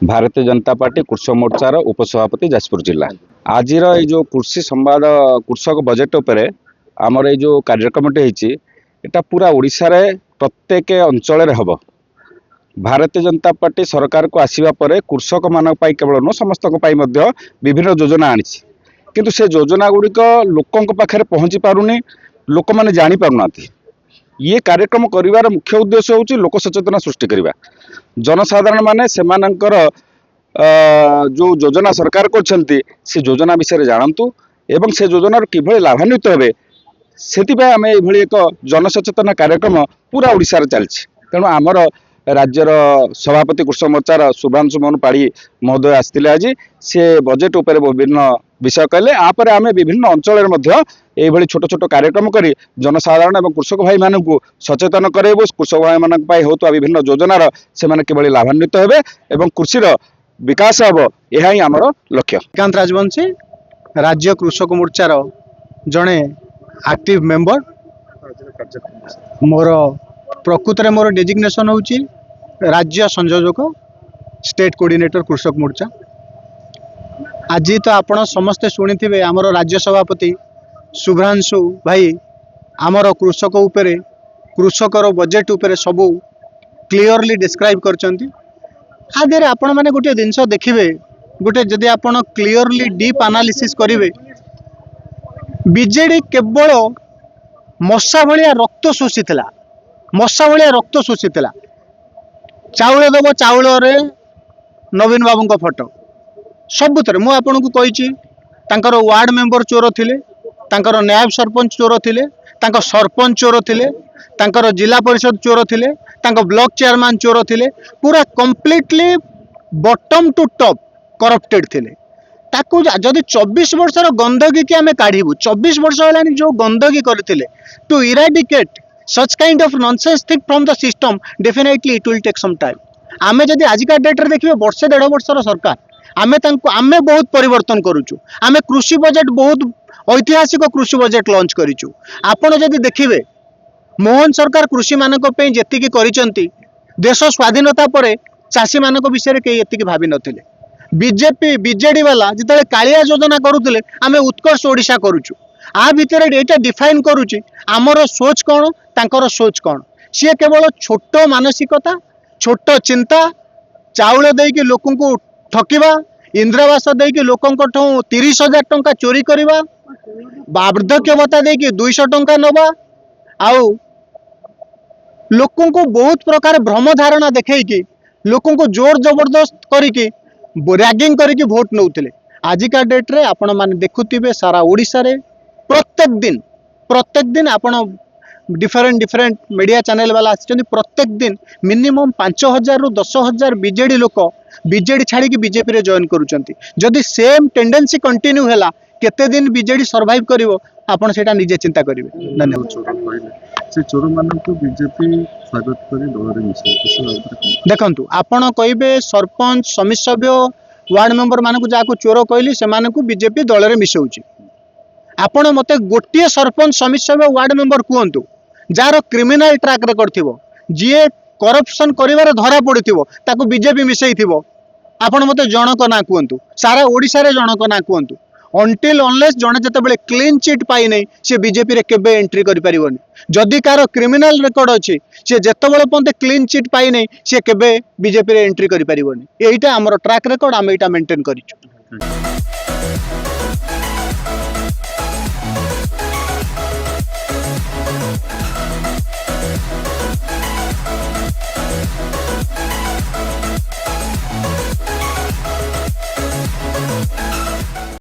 Bharatiya Janata party कृषक मोर्चार उपसभापति जाजपुर जिला। आज जो कृषि संवाद कृषक बजेट उपरे आमर जो कार्यक्रम एटा पूरा ओडिशा रे प्रत्येक अंचल हम। भारतीय जनता पार्टी सरकार को आसीबा परे कृषक मान केवल न समस्त विभिन्न योजना आनी, किंतु से योजना गुड़िक लोकों पाखे पहुँची पारुनी, लोक मैंने जानी पारुना। ये कार्यक्रम करिवार मुख्य उद्देश्य होची लोक सचेतना सृष्टि करिबा। जनसाधारण माने सेमानंकर जो योजना सरकार करछंती से योजना विषय जानतु एवं से योजनार किभଳି लाभान्वित हेबे सेतिबा आमे एभଳି एक जनसचेतना कार्यक्रम पूरा ओडिसा रे चलछि। तेणु आमर राज्यर सभापति कृषक मोर्चार शुभांशु मोहन पाड़ी महोदय आसते आज से बजेट उपर विभिन्न विषय कहले। आपर आम विभिन्न अंचल ये छोट छोट कार्यक्रम करी जनसाधारण और कृषक भाई मान सचेतन करेबू। कृषक भाई मान होता विभिन्न योजनार से किभଳି लाभान्वित हेबे एवं कृषिर विकास हम, यह ही आमर लक्ष्य। श्रीकांत राजवंशी राज्य कृषक मोर्चार जड़े एक्टिव मेंबर। मोर प्रकृत में मोर डेजिग्नेशन होची राज्य संयोजक स्टेट कोऑर्डिनेटर कृषक मोर्चा। आज तो आपण समस्ते शुणी आमर राज्य सभापति शुभ्रांशु भाई आमर कृषक उपरे कृषकर बजेट उपरे सबू क्लियरली डिस्क्राइब करचंती। आदि आपण मैंने गोटे जिनस देखिए, गोटे जदि आपण क्लियरली डीप एनालिसिस करेंगे, बीजेडी केवल मशा भाया रक्त शोषीला, मशा भाया रक्त शोषीला। चाउल दब, चाउल नवीन बाबू फोटो सबुत मुझे कही वार्ड मेंबर चोर थिले, तांकर नायब सरपंच चोर थिले, तांकर सरपंच चोर थिले, तांकर जिला परिषद चोर थिले, तांकर ब्लॉक चेयरमैन चोर थिले। पूरा completely bottom to top corrupted थिले। ताकू जदि 24 वर्षर गंदगी की आमे काढ़ीबू, 24 वर्ष होलानी जो गंदगी करथिले, to eradicate such kind of nonsense thing from the system, definitely it will take some time. आमे जदि आजिका डेट रे देखिबे वर्षे 1.5 वर्षर सरकार आमे बहुत परिवर्तन करूचु। आमे कृषि बजेट बहुत ऐतिहासिक कृषि बजेट लॉन्च करिचु। आपण जदि देखिबे मोहन सरकार कृषि मानक पे जेतिकी करिसंती, देश स्वाधीनता परे चाषी मानक विषय के एतिकी भाबी नथिले। बीजेपी बीजेडी वाला जिते कालिया योजना करुले आमे उत्कर्ष ओडिशा करूचु। आ भितर एटा डिफाइन करूची आमर सोच कौन, तांकर सोच कौन। सी केवल छोट मानसिकता, छोट चिंता, चाउल देकी लोकों को ठकिबा, इंद्रावास देकी लोकों को 30,000 टंका चोरी करिबा, वार्धक्य भत्ता देकी 200 टंका नबा, आउ लोकों को बहुत प्रकार भ्रम धारणा देखैकी लोकों को जोर जबरदस्त करिकी रैगिंग करिकी भोट नौथिले। आजिका डेट रे आपण माने देखुथिबे सारा ओडिसा रे प्रत्येक दिन आपण डिफरेंट मीडिया चैनल वाला आछन, प्रत्येक दिन मिनिमम 5,000 रु 10,000 बीजेडी लोक बीजेडी छाड़ी बीजेपी रे जॉइन करूचंती। जदि सेम टेंडेंसी कंटिन्यू हैला केते दिन बीजेडी सर्वाइव करिवो आपण सेटा निजे चिंता करिवे। धन्यवाद। से चोर मानन को बीजेपी स्वागत करी दलरे मिसे देखंतु आपण कहिबे सरपंच समिति सभ्य वार्ड मेंबर मानकु जाको चोर कहली से मानकु बीजेपी दलरे मिसौची। आपण मते गोटिए सरपंच समिति सभ्य वार्ड मेंबर कहतु जार क्रिमिनल ट्रैक रेकर्ड थिबो, जीए करप्शन करिवार धरा पड़िथिबो, ताकु बीजेपी मिसैथिबो। आपण मते जनक ना कहतु, सारा ओडिसा रे जनक ना कहतु। अंटिल अनलेस जने जते क्लीन चिट पाई नै से बीजेपी रे केबे एंट्री करि परिबोनी। जदि कार क्रिमिनल रेकर्ड अछि से जेतेबेले पंते क्लीन चिट पाई नै से केबे बीजेपी रे एंट्री करि परिबोनी। एइटा हमर ट्रैक रेकर्ड, आम एइटा मेंटेन करिछु।